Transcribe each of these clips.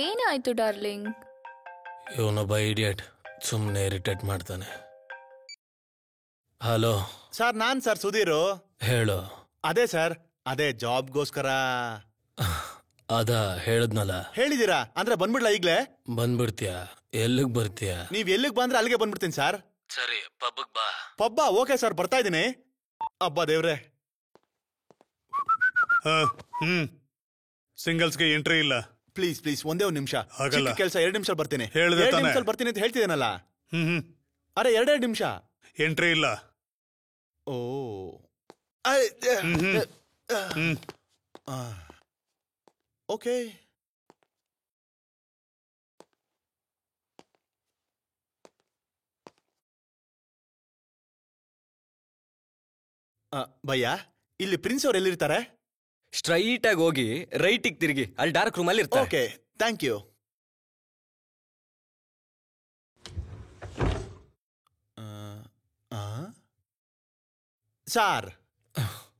ಏನಾಯ್ತು ಡಾರ್ಲಿಂಗ್? ಇವನೊಬ್ಬ ಇಡಿಯಟ್, ಸುಮ್ಮನೆ ಇರಿಟೇಟ್ ಮಾಡ್ತಾನೆ. ಹಲೋ ಸರ್, ನಾನ್ ಸರ್ ಸುಧೀರು. ಹೇಳು. ಅದೇ ಸರ್, ಅದೇ ಜಾಬ್ಗೋಸ್ಕರ. ಅದ ಹೇಳದ್ನಲ್ಲ. ಹೇಳಿದೀರಾ ಅಂದ್ರೆ ಬಂದ್ಬಿಡ್ಲಾ ಈಗ್ಲೇ? ಬಂದ್ಬಿಡ್ತೀಯ? ಎಲ್ಲಿಗ್ ಬರ್ತೀಯ? ನೀವ್ ಎಲ್ಲಿಗ್ ಬಂದ್ರೆ ಅಲ್ಲಿಗೆ ಬಂದ್ಬಿಡ್ತೀನಿ ಸರ್. ಸರಿ, ಪಬ್ಬಿಗ್ ಬಾ. ಪಬ್ಬಾ? ಓಕೆ ಸರ್, ಬರ್ತಾ ಇದೀನಿ. ಅಬ್ಬಾ ದೇವ್ರೆ. ಸಿಂಗಲ್ಸ್ಗೆ ಎಂಟ್ರಿ ಇಲ್ಲ. ಪ್ಲೀಸ್ ಪ್ಲೀಸ್, ಒಂದೇ ಒಂದ್ ನಿಮಿಷ. ಕೆಲಸ 2 ನಿಮಿಷ ಬರ್ತೀನಿ. ಹೇಳಿದೆ ತಾನೆ. 2 ನಿಮಿಷ ಬರ್ತೀನಿ ಅಂತ ಹೇಳ್ತಿದ್ದೇನಲ್ಲ. ಅರೆ 2 ನಿಮಿಷ ಎಂಟ್ರಿ ಇಲ್ಲ. ಓ ಓಕೆ. ಭಯ್ಯ, ಇಲ್ಲಿ ಪ್ರಿನ್ಸ್ ಅವ್ರು ಎಲ್ಲಿರ್ತಾರೆ? ಸ್ಟ್ರೈಟ್ ಆಗಿ ಹೋಗಿ ರೈಟಿಗೆ ತಿರುಗಿ, ಅಲ್ಲಿ ಡಾರ್ಕ್ ರೂಮ್ ಅಲ್ಲಿ ಇರ್ತಾರೆ. Okay, thank you. Sir,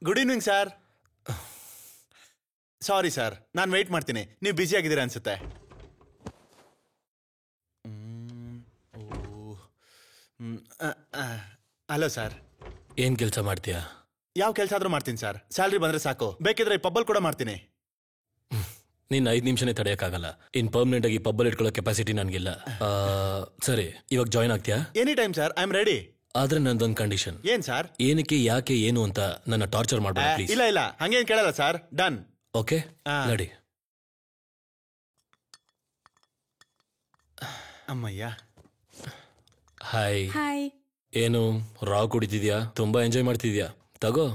good evening sir. Sorry sir, ನಾನು ವೆಯ್ಟ್ ಮಾಡ್ತೀನಿ. ನೀವು ಬ್ಯುಸಿ ಆಗಿದ್ದೀರಾ ಅನ್ಸುತ್ತೆ. Hello sir. ಏನ್ ಕೆಲಸ ಮಾಡ್ತೀಯಾ? ಯಾವ ಕೆಲಸ ಆದ್ರೂ ಮಾಡ್ತೀನಿ ಸರ್. ಸ್ಯಾಲ್ರಿ ಬಂದ್ರೆ ಸಾಕು. ಬೇಕಿದ್ರೆ ಪಬ್ಬಲ್ ಕೂಡ ಮಾಡ್ತೀನಿ. ನೀನ್ 5 ನಿಮಿಷನೇ ತಡೆಯಕ್ಕಾಗಲ್ಲ. ಇನ್ ಪರ್ಮನೆಂಟ್ ಆಗಿ ಪಬ್ಬಲ್ ಇಟ್ಕೊಳ್ಳೋ ಕೆಪಾಸಿಟಿ ನನ್ಗಿಲ್ಲ. ಸರಿ, ಇವಾಗ ಜಾಯ್ನ್ ಆಗ್ತೀಯಾ? Any time sir, I am ready. ಆದ್ರೆ ನಂದೊಂದು ಕಂಡೀಷನ್. ಏನ್ ಸರ್? ಏನಕ್ಕೆ, ಯಾಕೆ, ಏನು ಅಂತ ನನ್ನ ಟಾರ್ಚರ್ ಮಾಡ್ಬೇಡ ಪ್ಲೀಸ್. ಇಲ್ಲ ಇಲ್ಲ, ಹಂಗೇನ್ ಕೇಳಲ್ಲ ಸರ್. ಡನ್. ಓಕೆ, ನಡಿ. ಅಮ್ಮಯ್ಯ. ಹಾಯ್. ಹಾಯ್. ಏನು ರಾವ್ ಕುಡಿತಿದ್ಯಾ? ತುಂಬಾ ಎಂಜಾಯ್ ಮಾಡ್ತಿದ್ಯಾ? ತಗೋ.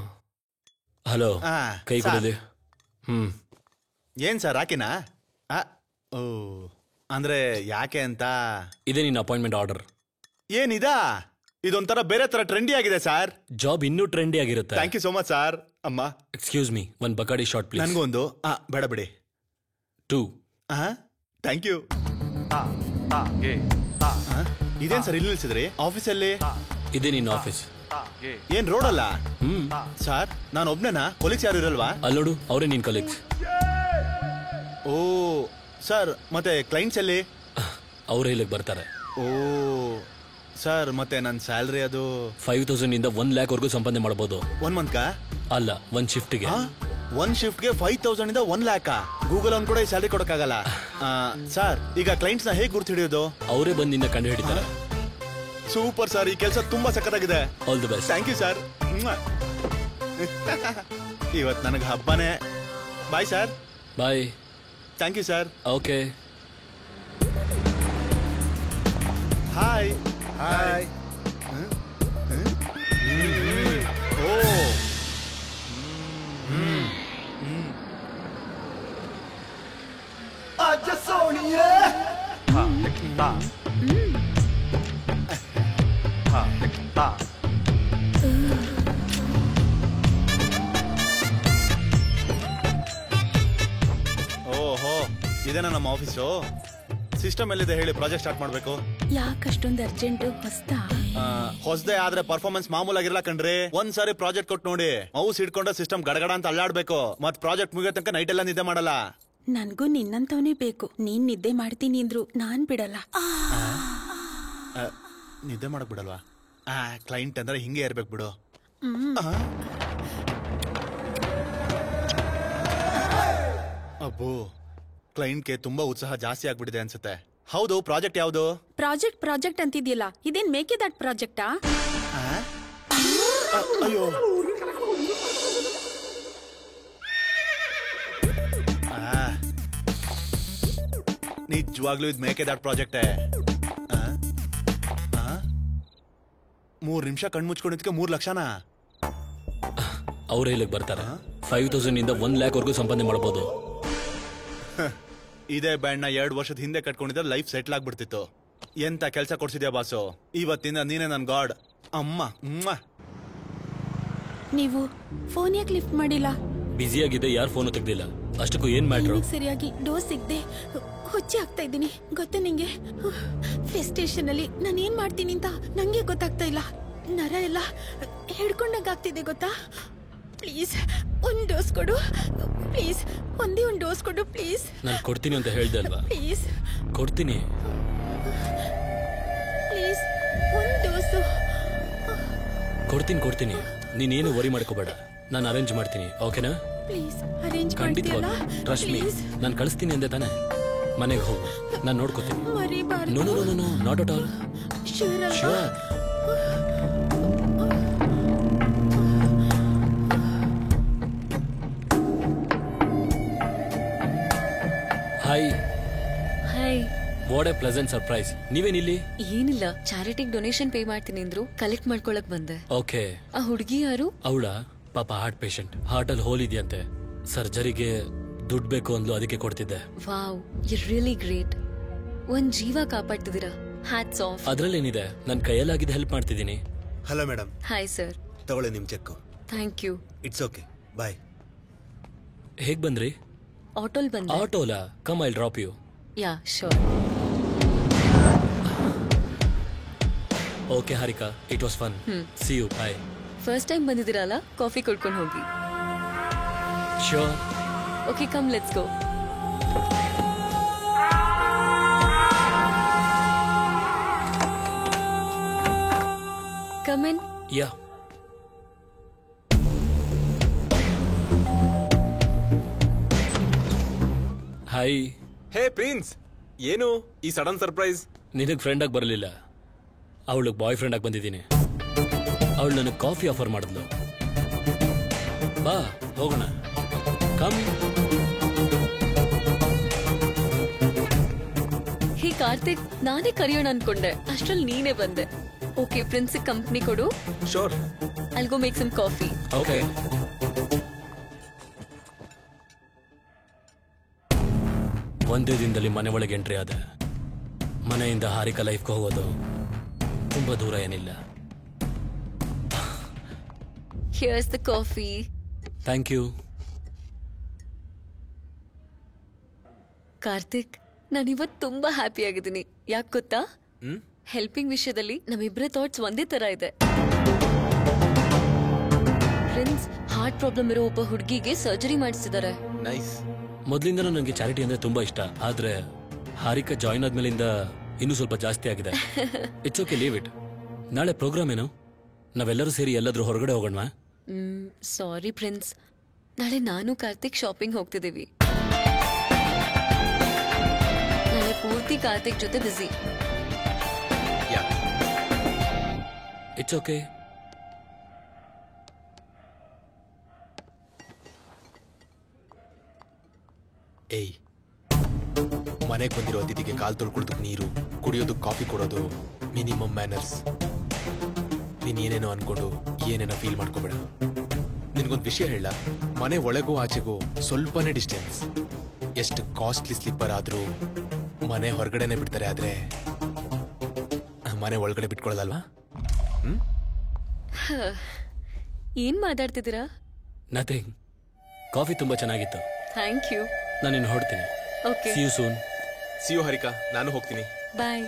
ಹಲೋ, ಕೈ ಕೊಡಲಿ. ಏನ್ ಸರ್, ಹಾಕಿನಾ? ಓ, ಅಂದ್ರೆ ಯಾಕೆ ಅಂತ? ಇದೇ ನಿನ್ನ ಅಪಾಯಿಂಟ್ಮೆಂಟ್ ಆರ್ಡರ್. ಏನಿದಾ? ಇದೊಂಥರ ಬೇರೆ ತರ ಟ್ರೆಂಡಿ ಆಗಿದೆ ಸರ್. ಜಾಬ್ ಇನ್ನೂ ಟ್ರೆಂಡಿ ಆಗಿರುತ್ತೆ. Thank you so much sir. ಅಮ್ಮ, ಎಕ್ಸ್ಕ್ಯೂಸ್ ಮೀ, ಒಂದ್ ಬಕಾಡಿ ಶಾರ್ಟ್ ಪ್ಲೀಸ್. ನನ್ಗೊಂದು. ಬೇಡ ಬಿಡಿ. 2. Thank you. ಇದೇನ್ ಸರ್ ಇಲ್ಲಿ ನಿಲ್ಸಿದ್ರಿ? ಆಫೀಸಲ್ಲಿ? ಇದೇ ನಿನ್ನ ಆಫೀಸ್. ಏನ್ ರೋಡ್ ಅಲ್ಲ? ಸರ್, ನಾನು ಒಬ್ನೇನಾ? ಕೊಲೀಗ್ಸ್ ಯಾರು ಇರಲ್ವಾ? ಅಲ್ಲೋಡು, ಅವರೇ ನಿನ್ ಕಲೀಗ್ಸ್. ಓ ಸರ್, ಮತ್ತೆ ಕ್ಲೈಂಟ್ಸ್ ಎಲ್ಲಿ? ಅವರೇ ಇಲ್ಲಿಗೆ ಬರ್ತಾರೆ. ಓ ಸರ್, ಮತ್ತೆ ನನ್ನ ಸ್ಯಾಲ್ರಿ ಅದು? 5,000 ಇಂದ 1 lakh ವರೆಗೂ ಸಂಪಾದನೆ ಮಾಡಬಹುದು. 1 ಮಂತ್? ಅಲ್ಲ, 1 ಶಿಫ್ಟ್ಗೆ. 1 ಶಿಫ್ಟ್ಗೆ 5,000 ಇಂದ 1 lakh? ಗೂಗಲ್ ಅವ್ನು ಕೂಡ ಈ ಸ್ಯಾಲ್ರಿ ಕೊಡಕ್ಕಾಗಲ್ಲ. ಸರ್, ಈಗ ಕ್ಲೈಂಟ್ಸ್ ನ ಹೇಗೆ ಗುರ್ತು ಹಿಡಿಯೋದು? ಅವರೇ ಬಂದು ನಿನ್ನ ಕಂಡು ಹಿಡಿತಾರೆ. ಸೂಪರ್ ಸರ್, ಈ ಕೆಲಸ ತುಂಬಾ ಸಖತ್ತಾಗಿದೆ. All the best. Thank you sir. ಇವತ್ತು ನನಗೆ ಹಬ್ಬನೇ. Bye sir. Bye. Thank you sir. Okay. Hi. Hi. ಓ. ಅಜ್ಜ ಸೋನಿಯೇ. ಓಹೋ, ಇದೇನಾ ನಮ್ಮ ಆಫೀಸು? ಸಿಸ್ಟಮ್ ಎಲ್ಲಿದೆ ಹೇಳಿ, ಪ್ರಾಜೆಕ್ಟ್ ಸ್ಟಾರ್ಟ್ ಮಾಡ್ಬೇಕು. ಯಾಕಷ್ಟೊಂದು ಅರ್ಜೆಂಟ್? ಹೊಸದೇ ಆದ್ರೆ ಪರ್ಫಾರ್ಮೆನ್ಸ್ ಮಾಮೂಲಾಗಿರ್ಲಾ ಕಣ್ರಿ. ಒಂದ್ಸಾರಿ ಪ್ರಾಜೆಕ್ಟ್ ಕೊಟ್ಟು ನೋಡಿ, ಮೌಸ್ ಹಿಡ್ಕೊಂಡ್ರೆ ಸಿಸ್ಟಮ್ ಗಡಗಡ ಅಂತ ಅಲ್ಲಾಡ್ಬೇಕು. ಮತ್ ಪ್ರಾಜೆಕ್ಟ್ ಮುಗಿಯೋ ತನಕ ನೈಟ್ ಎಲ್ಲ ನಿದ್ದೆ ಮಾಡಲ್ಲ. ನನ್ಗೂ ನಿನ್ನಂತವನೇ ಬೇಕು. ನೀನ್ ನಿದ್ದೆ ಮಾಡ್ತೀನಿ ಅಂದ್ರು ನಾನ್ ಬಿಡಲ್ಲ. ನಿದ್ದೆ ಮಾಡಕ್ ಬಿಡಲ್ವಾ? ಕ್ಲೈಂಟ್ ಅಂದ್ರೆ ಹಿಂಗೆ ಇರ್ಬೇಕು ಬಿಡು. ಅಬ್ಬೋ, ಕ್ಲೈಂಟ್ಗೆ ತುಂಬಾ ಉತ್ಸಾಹ ಜಾಸ್ತಿ ಆಗ್ಬಿಟ್ಟಿದೆ ಅನ್ಸುತ್ತೆ. ಹೌದು, ಪ್ರಾಜೆಕ್ಟ್ ಯಾವ್ದು? ಪ್ರಾಜೆಕ್ಟ್ ಅಂತಿದ್ಯಲ್ಲ, ಇದೇನ್ ಮೇಕೆ ದಟ್ ಪ್ರಾಜೆಕ್ಟಾ? ಅಯ್ಯೋ, ನಿಜವಾಗ್ಲೂ ಇದು ಮೇಕೆ ದಾಟ್ ಪ್ರಾಜೆಕ್ಟೇ. 3 ನಿಮಿಷ ಕಣ್ಮುಚ್ಕೊಂಡಿದ್ಕೆ 3 ಲಕ್ಷನಾ? ಅವರೇ ಇಲ್ಲಿಗೆ ಬರ್ತಾರೆ. 5,000 ಇಂದ 1 lakh ವರೆಗೂ ಸಂಪಾದನೆ ಮಾಡಬಹುದು. ಇದೇ ಬ್ಯಾಂಡ್ ನ 2 ವರ್ಷದ ಹಿಂದೆ ಕಟ್ಕೊಂಡಿದ್ರೆ ಲೈಫ್ ಸೆಟ್ಲ್ ಆಗ್ಬಿಡ್ತಿತ್ತು. ಎಂತ ಕೆಲಸ ಕೊಡ್ಸಿದ್ಯಾ ಬಾಸು. ಇವತ್ತಿಂದ ನೀನೇ ನನ್ ಗಾಡ್. ಅಮ್ಮ. ನೀವು ಫೋನ್ ಯಾಕೆ ಲಿಫ್ಟ್ ಮಾಡಿಲ್ಲ? ಬಿಸಿ ಆಗಿದೆ, ಯಾರು ಫೋನ್ ತೆಗ್ದಿಲ್ಲ. ಅಷ್ಟಕ್ಕೂ ಏನ್ ಮ್ಯಾಟ್ರು? ಸರಿಯಾಗಿ ಡೋಸ್ ಸಿಗದೆ ಹುಚ್ಚಿ ಆಗ್ತಾ ಇದ್ದೀನಿ ಗೊತ್ತಾ ನಿಂಗೆ. ಫೇಸ್ ಸ್ಟೇಷನ್ ಅಲ್ಲಿ ನಾನು ಏನ್ ಮಾಡ್ತೀನಿ ಅಂತ ನಂಗೆ ಗೊತ್ತಾಗ್ತಾ ಇಲ್ಲ. ನರ ಎಲ್ಲ ಹಿಡ್ಕೊಂಡಾಗ್ತಿದೆ ಗೊತ್ತಾ. ಪ್ಲೀಸ್ ಒಂದು ಡೋಸ್ ಕೊಡು ಪ್ಲೀಸ್. ಒಂದೇ ಒಂದು ಡೋಸ್ ಕೊಡು ಪ್ಲೀಸ್. ನಾನು ಕೊಡ್ತೀನಿ ಅಂತ ಹೇಳ್ದೆ ಅಲ್ವಾ? ಪ್ಲೀಸ್ ಕೊಡ್ತೀನಿ. ಪ್ಲೀಸ್ ಒಂದು ಡೋಸು. ಕೊಡ್ತೀನಿ. ನೀನೇನು ವರಿ ಮಾಡ್ಕೋಬೇಡ, ನಾನು ಅರೇಂಜ್ ಮಾಡ್ತೀನಿ. ಓಕೆನಾ? ಪ್ಲೀಸ್ ಅರೇಂಜ್ ಖಂಡಿತವಾಗ್ಲೂ ಮಾಡ್ತೀಯಲ್ಲ ಟ್ರಸ್ಟ್ ಮೀ. ಪ್ಲೀಸ್. ನಾನು ಕಳಿಸ್ತೀನಿ ಅಂದೆ ತಾನೆ. ಮನೆಗೆ ಹೋಗು, ನಾನು ನೋಡ್ಕೋತೀನಿ. ಮರಿಬಾರ್ದು. No no no no not at all. Sure ಅಲ್ವಾ? Sure. Hi hi. What a pleasant surprise. ನೀವೇನಿಲ್ಲಿ? ಏನಿಲ್ಲ, ಚಾರಿಟಿಗೆ ಡೊನೇಷನ್ ಪೇ ಮಾಡ್ತೀನಿ ಅಂದ್ರು, ಕಲೆಕ್ಟ್ ಮಾಡ್ಕೊಳಕ್ ಬಂದೆ. ಓಕೆ. ಆ ಹುಡುಗಿ ಯಾರು? ಅವಳ ಪಾಪ ಹಾರ್ಟ್ ಪೇಷಂಟ್, ಹಾರ್ಟ್ ಅಲ್ಲಿ ಹೋಲ್ ಇದೆಯಂತೆ. ಸರ್ಜರಿಗೆ ದುಡ್ಡು ಬೇಕು ಅಂದ್ಲು, ಅದಕ್ಕೆ ಕೊಡ್ತಿದ್ದೆ. Wow, you really great. ಒಂದ್ ಜೀವ ಕಾಪಾಡ್ತಿದ್ದೀರಾ. Hats off. ಅದ್ರಲ್ಲೇನಿದೆ, ನನ್ನ ಕೈಯಲ್ಲಾಗಿದ್ದು ಹೆಲ್ಪ್ ಮಾಡ್ತಿದ್ದೀನಿ. Hello madam, hi sir. ತಗೊಳ್ಳಿ ನಿಮ್ cheque. Thank you. It's okay, bye. ಹೇಗ್ ಬಂದ್ರಿ? ಆಟೋಲ್ ಬಂದೆ. ಆಟೋಲಾ? Come I drop you. Yeah sure. Okay Harika, it was fun. See you, bye. First time ಬಂದಿದ್ದೀರಲ್ಲ, ಕಾಫಿ ಕೊಡ್ಕೊಂಡು ಹೋಗಿ. Sure. Okay, come let's go. Come in. Yeah. Hi. Hey prince, ಏನು ಈ ಸಡನ್ ಸರ್ಪ್ರೈಸ್? ನಿನಗೆ ಫ್ರೆಂಡ್ ಆಗಿ ಬರಲಿಲ್ಲ, ಅವಳಿಗೆ ಬಾಯ್ ಫ್ರೆಂಡ್ ಆಗಿ ಬಂದಿದ್ದೀನಿ. ಅವಳು ನನಗೆ ಕಾಫಿ ಆಫರ್ ಮಾಡಿದ್ಲು. ಬಾ ಹೋಗೋಣ. ಕಮ್. ಹೇ ಕಾರ್ತಿಕ್, ನಾನೇ ಕರೆಯೋಣ ಅನ್ಕೊಂಡೆ, ಅಷ್ಟ್ರಲ್ಲಿ ನೀನೇ ಬಂದೆ. ಓಕೆ, ಪ್ರಿನ್ಸ್ ಕಂಪ್ನಿ ಕೊಡು. Sure. I'll go make some coffee. Okay. ಒಂದೇ ದಿನದಲ್ಲಿ ಮನೆ ಒಳಗೆ ಎಂಟ್ರಿ ಆದ. ಮನೆಯಿಂದ ಹಾರಿಕಾ ಲೈಫ್ಗೆ ಹೋಗೋದು ತುಂಬಾ ದೂರ ಏನಿಲ್ಲ. Here's the coffee. Thank you. Karthik, ನಾನಿವತ್ತು ತುಂಬಾ ಹ್ಯಾಪಿ ಆಗಿದ್ದೀನಿ. ಯಾಕೆ ಗೊತ್ತಾ? ಹೆಲ್ಪಿಂಗ್ ವಿಷಯದಲ್ಲಿ ನಮ್ಮಿಬ್ಬರ ಥಾಟ್ಸ್ ಒಂದೇ ತರ ಇದೆ. ಫ್ರೆಂಡ್ಸ್, ಹಾರ್ಟ್ ಪ್ರಾಬ್ಲಮ್ ಇರೋ ಒಬ್ಬ ಹುಡುಗಿಗೆ ಸರ್ಜರಿ ಮಾಡಿಸಿದ್ದಾರೆ. ನೈಸ್. ಮೊದಲಿಂದನೂ ನನಗೆ ಚಾರಿಟಿ ಅಂದ್ರೆ ತುಂಬಾ ಇಷ್ಟ, ಆದ್ರೆ ಹಾರಿಕಾ ಜಾಯಿನ್ ಆದ್ಮೇಲಿಂದ ಇನ್ನೂ ಸ್ವಲ್ಪ ಜಾಸ್ತಿ ಆಗಿದೆ. It's okay, leave it. ನಾಳೆ ಪ್ರೋಗ್ರಾಮ್ ಏನು? ನಾವೆಲ್ಲರೂ ಸೇರಿ ಎಲ್ಲಾದ್ರೂ ಹೊರಗಡೆ ಹೋಗೋಣ? ಸಾರಿ ಪ್ರಿನ್ಸ್, ನಾಳೆ ನಾನು ಕಾರ್ತಿಕ್ ಶಾಪಿಂಗ್ ಹೋಗ್ತಿದ್ದೀವಿ. ನಾಳೆ ಪೂರ್ತಿ ಕಾರ್ತಿಕ್ ಜೊತೆ ಬಿಸಿ. ಯಾ. It's okay. ಏಯ್, ಮನೆಗೆ ಬಂದಿರೋ ಅತಿಥಿಗೆ ಕಾಲ್ ತೊಳ್ಕೊಳೋದಕ್ಕೆ ನೀರು, ಕುಡಿಯೋದಕ್ಕೆ ಕಾಫಿ ಕೊಡೋದು ಮಿನಿಮಮ್ ಮ್ಯಾನರ್ಸ್. ನೀನ್ ಏನೇನೋ ಅನ್ಕೊಂಡು ಏನೇನೋ ಫೀಲ್ ಮಾಡ್ಕೋಬೇಡ. ನಿನ್ಗೊಂದು ವಿಷಯ ಹೇಳ, ಮನೆ ಒಳಗೂ ಆಚೆಗೂ ಸ್ವಲ್ಪನೇ ಡಿಸ್ಟೆನ್ಸ್. ಎಷ್ಟು ಕಾಸ್ಟ್ಲಿ ಸ್ಲಿಪ್ಪರ್ ಆದ್ರೂ ಮನೆ ಹೊರಗಡೆನೆ ಬಿಡ್ತಾರೆ, ಆದ್ರೆ ಮನೆ ಒಳಗಡೆ ಬಿಟ್ಕೊಳ್ಳೋದಲ್ವಾ? ಏನ್ ಮಾತಾಡ್ತಿದ್ದೀರಾ? ನಥಿಂಗ್. ಕಾಫಿ ತುಂಬಾ ಚೆನ್ನಾಗಿತ್ತು. Thank you. ನಾನು ಇನ್ನು ಹೊರಡ್ತೀನಿ. Okay, See you soon. See you Harika, ನಾನು ಹೋಗ್ತೀನಿ. ಬಾಯ್.